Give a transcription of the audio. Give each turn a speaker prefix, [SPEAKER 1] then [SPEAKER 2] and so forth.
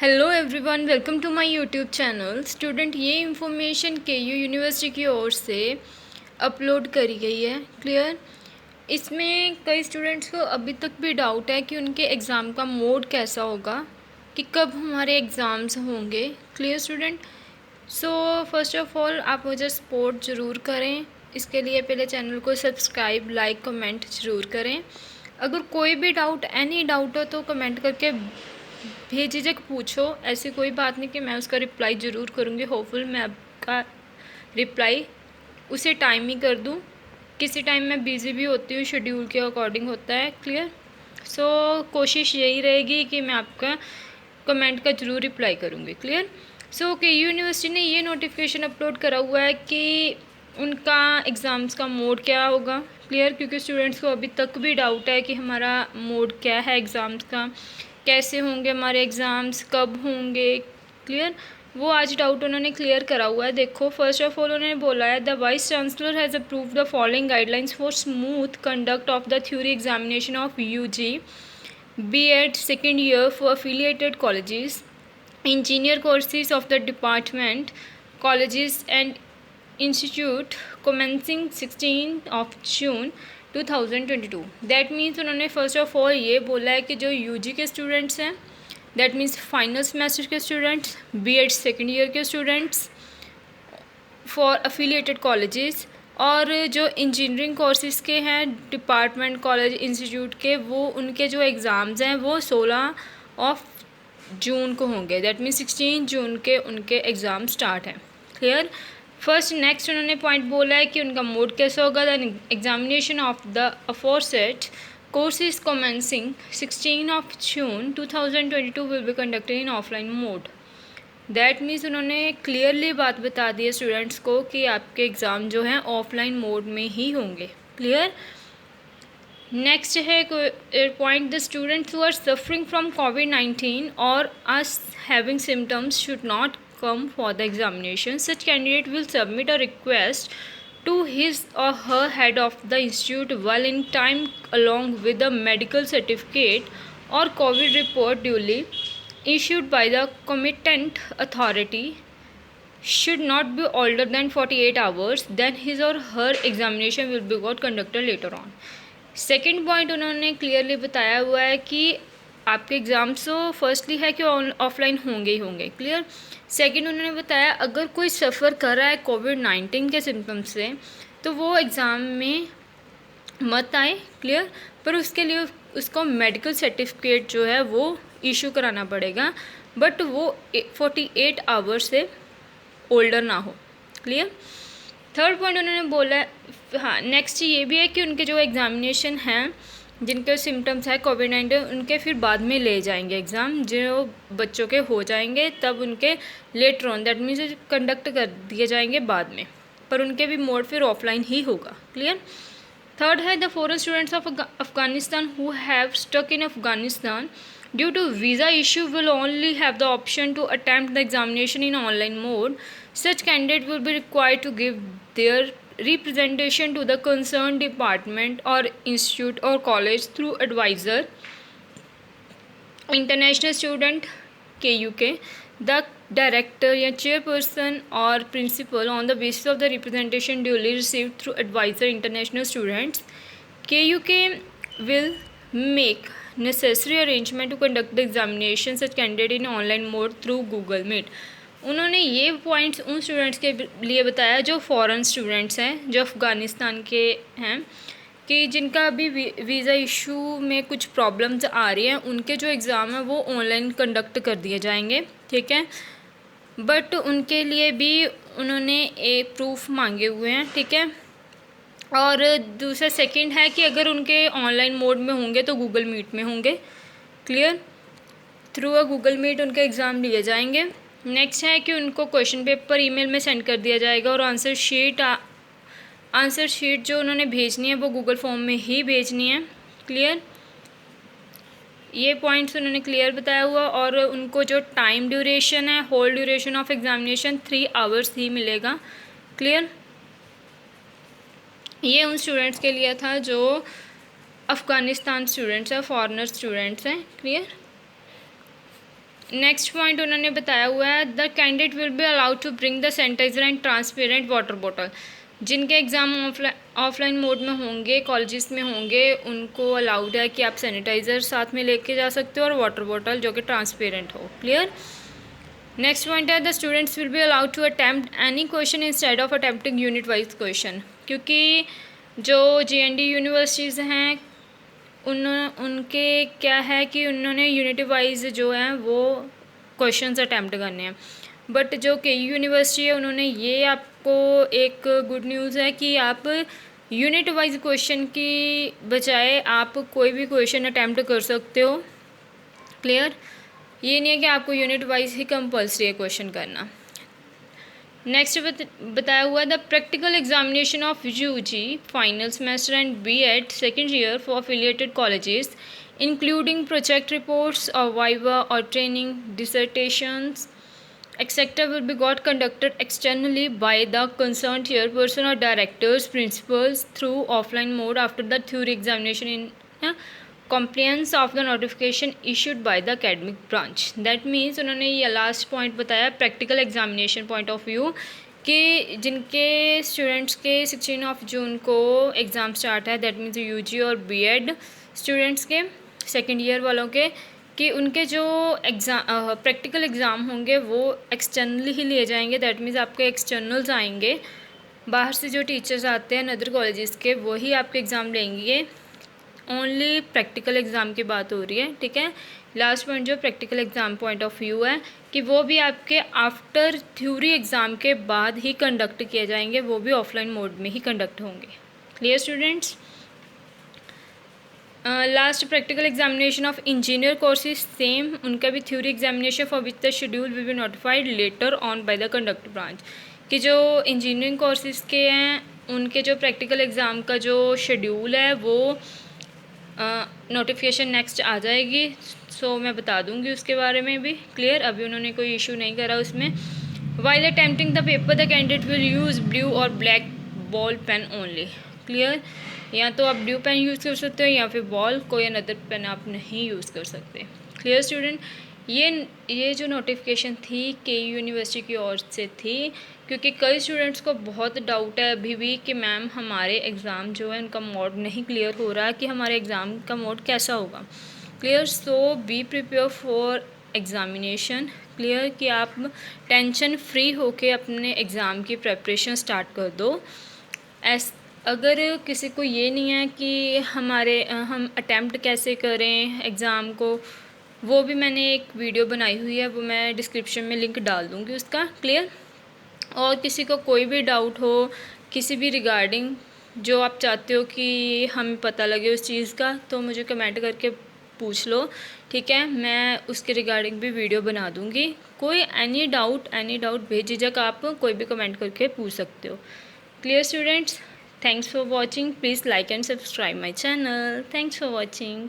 [SPEAKER 1] Hello everyone, welcome to my YouTube channel. Student, ये information KU university की ओर से अपलोड करी गई है। क्लियर। इसमें कई स्टूडेंट्स को अभी तक भी डाउट है कि उनके एग्ज़ाम का मोड कैसा होगा, कि कब हमारे एग्ज़ाम्स होंगे। Clear student. So first of all आप मुझे सपोर्ट ज़रूर करें। इसके लिए पहले चैनल को सब्सक्राइब, लाइक, कमेंट ज़रूर करें। अगर कोई भी डाउट, एनी डाउट हो तो कमेंट करके बेझिझक पूछो। ऐसी कोई बात नहीं कि मैं उसका रिप्लाई ज़रूर करूँगी। होपफुल मैं आपका रिप्लाई उसी टाइम ही कर दूँ। किसी टाइम मैं बिज़ी भी होती हूँ, शेड्यूल के अकॉर्डिंग होता है। क्लियर। सो कोशिश यही रहेगी कि मैं आपका कमेंट का ज़रूर रिप्लाई करूँगी। क्लियर। सो केयू यूनिवर्सिटी ने ये नोटिफिकेशन अपलोड करा हुआ है कि उनका एग्ज़ाम्स का मोड क्या होगा। क्लियर। क्योंकि स्टूडेंट्स को अभी तक भी डाउट है कि हमारा मोड क्या है एग्ज़ाम्स का, कैसे होंगे हमारे एग्ज़ाम्स, कब होंगे। क्लियर। वो आज डाउट उन्होंने क्लियर करा हुआ है। देखो, फर्स्ट ऑफ ऑल उन्होंने बोला है, the vice chancellor has approve the following guidelines for smooth conduct of the theory examination of UG B.Ed second year for affiliated colleges, engineer courses of the department, colleges and institute commencing 16 of June 2022। That means उन्होंने first of all ये बोला है कि जो UG के students हैं, that means final semester के students, B.Ed second year के स्टूडेंट्स फॉर अफिलिएटेड कॉलेजेस, और जो इंजीनियरिंग कोर्सेज़ के हैं डिपार्टमेंट, कॉलेज, इंस्टीट्यूट के, वो उनके जो एग्ज़ाम्स हैं वो 16 ऑफ जून को होंगे। दैट मीन्स 16 जून के उनके एग्ज़ाम स्टार्ट हैं। क्लियर। फर्स्ट नेक्स्ट उन्होंने पॉइंट बोला है कि उनका मोड कैसा होगा। The examination of the aforesaid courses commencing 16 of June 2022 will be conducted in offline mode। That means उन्होंने क्लियरली बात बता दी है स्टूडेंट्स को कि आपके एग्ज़ाम जो हैं ऑफलाइन मोड में ही होंगे। क्लियर। नेक्स्ट है point, the students who are suffering from कोविड-19 और are having symptoms should not come for the examination. Such candidate will submit a request to his or her head of the institute well in time along with the medical certificate or COVID report duly issued by the competent authority, should not be older than 48 hours, then his or her examination will be got conducted later on। Second point उन्होंने clearly बताया हुआ है कि आपके exams तो firstly है कि offline होंगे ही होंगे। क्लियर। सेकंड उन्होंने बताया, अगर कोई सफ़र कर रहा है कोविड-19 के सिम्टम्स से तो वो एग्ज़ाम में मत आए। क्लियर। पर उसके लिए उसको मेडिकल सर्टिफिकेट जो है वो इशू कराना पड़ेगा, बट वो 48 आवर्स से ओल्डर ना हो। क्लियर। थर्ड पॉइंट उन्होंने बोला है, हाँ नेक्स्ट ये भी है कि उनके जो एग्ज़ामिनेशन हैं जिनके सिम्टम्स है कोविड-19, उनके फिर बाद में ले जाएंगे एग्ज़ाम, जो बच्चों के हो जाएंगे तब उनके later on, that means conduct कर दिए जाएंगे बाद में, पर उनके भी मोड फिर ऑफलाइन ही होगा। क्लियर। थर्ड है, the foreign students of Afghanistan who have stuck in Afghanistan due to visa issue will only have the option to attempt the examination in online mode. Such candidate will be required to give their representation to the concerned department or institute or college through advisor, international student KUK, the director या chairperson or principal on the basis of the representation duly received through advisor international students। KUK will make necessary arrangement to conduct the examination such candidate in online mode through Google Meet। उन्होंने ये points उन students के लिए बताया जो foreign students हैं, जो अफ़गानिस्तान के हैं, कि जिनका अभी वीज़ा इशू में कुछ प्रॉब्लम्स आ रही हैं, उनके जो एग्ज़ाम हैं वो ऑनलाइन कंडक्ट कर दिए जाएंगे। ठीक है। बट उनके लिए भी उन्होंने एक प्रूफ मांगे हुए हैं। ठीक है। और दूसरा सेकंड है कि अगर उनके ऑनलाइन मोड में होंगे तो गूगल मीट में होंगे। Clear. Through a Google Meet उनके एग्ज़ाम लिए जाएंगे। नेक्स्ट है कि उनको क्वेश्चन पेपर ईमेल में सेंड कर दिया जाएगा और आंसर शीट जो उन्होंने भेजनी है वो गूगल फॉर्म में ही भेजनी है। क्लियर। ये पॉइंट्स उन्होंने क्लियर बताया हुआ, और उनको जो टाइम ड्यूरेशन है, whole duration of examination 3 hours ही मिलेगा। क्लियर। ये उन स्टूडेंट्स के लिए था जो अफ़गानिस्तान स्टूडेंट्स हैं, फॉरेनर स्टूडेंट्स हैं। क्लियर। नेक्स्ट पॉइंट उन्होंने बताया हुआ है, the candidate will be allowed to bring the sanitizer and transparent water bottle. जिनके एग्ज़ाम ऑफलाइन मोड में होंगे, कॉलेजेस में होंगे, उनको अलाउड है कि आप सैनिटाइज़र साथ में लेके जा सकते हो और वाटर बॉटल जो कि ट्रांसपेरेंट हो। क्लियर। नेक्स्ट पॉइंट है, the students will be allowed to attempt any question instead of attempting unit wise question. क्योंकि जो JND यूनिवर्सिटीज़ हैं उनके क्या है कि उन्होंने यूनिट वाइज जो है वो क्वेश्चंस अटैम्प्ट करने हैं। बट जो KU यूनिवर्सिटी है उन्होंने ये आपको एक गुड न्यूज़ है कि आप यूनिट वाइज क्वेश्चन की बजाय आप कोई भी क्वेश्चन अटैम्प्ट कर सकते हो। क्लियर। ये नहीं है कि आपको यूनिट वाइज ही कंपल्सरी है क्वेश्चन करना। नेक्स्ट बताया हुआ, the practical examination of UG final semester and B.Ed second year for affiliated colleges including project reports और वाइवा और training डिसर्टेशंस etc. will be got conducted externally by the concerned chairperson or directors principals through offline mode after the theory examination in compliance of the notification issued by the academic branch. That means उन्होंने ये last point बताया practical examination point of view कि जिनके students के 16 जून को exam start है, that means UG और B.Ed students के सेकेंड ईयर वालों के, कि उनके जो एग्ज़ाम प्रैक्टिकल एग्ज़ाम होंगे वो एक्सटर्नली ही लिए जाएंगे। दैट मीन्स आपके एक्सटर्नल्स आएंगे, बाहर से जो टीचर्स आते हैं अदर कॉलेजेस के वही आपके एग्ज़ाम लेंगे। ओनली प्रैक्टिकल एग्ज़ाम की बात हो रही है। ठीक है। लास्ट पॉइंट जो practical exam point of view है कि वो भी आपके आफ्टर थ्योरी एग्ज़ाम के बाद ही कंडक्ट किए जाएंगे, वो भी ऑफलाइन मोड में ही कंडक्ट होंगे। Clear students. Last practical examination of engineer courses same, उनका भी theory examination for which the schedule will be notified later on by the conduct branch. कि जो इंजीनियरिंग कोर्सेज के हैं उनके जो प्रैक्टिकल एग्ज़ाम का जो शेड्यूल है वो नोटिफिकेशन नेक्स्ट आ जाएगी। सो मैं बता दूंगी उसके बारे में भी। क्लियर। अभी उन्होंने कोई इशू नहीं करा उसमें। While attempting the paper the candidate will use blue और black ball pen only. Clear. या तो आप ब्लू पेन यूज़ कर सकते हो या फिर बॉल, कोई अनदर पेन आप नहीं यूज़ कर सकते। Clear student. ये जो नोटिफिकेशन थी KU यूनिवर्सिटी की ओर से थी, क्योंकि कई स्टूडेंट्स को बहुत डाउट है अभी भी कि मैम हमारे एग्ज़ाम जो है उनका मोड नहीं क्लियर हो रहा है कि हमारे एग्ज़ाम का मोड कैसा होगा। Clear. So be prepare for examination. Clear कि आप टेंशन फ्री होके अपने एग्ज़ाम की प्रेपरेशन स्टार्ट कर दो। अगर किसी को ये नहीं है कि हम अटैम्प्ट कैसे करें एग्ज़ाम को, वो भी मैंने एक वीडियो बनाई हुई है, वो मैं डिस्क्रिप्शन में लिंक डाल दूँगी उसका। क्लियर। और किसी को कोई भी डाउट हो किसी भी रिगार्डिंग जो आप चाहते हो कि हमें पता लगे उस चीज़ का, तो मुझे कमेंट करके पूछ लो। ठीक है। मैं उसके रिगार्डिंग भी वीडियो बना दूँगी। कोई एनी डाउट बेझिझक आप कोई भी कमेंट करके पूछ सकते हो। Clear students. Thanks for watching. Please like and subscribe my channel. Thanks for watching.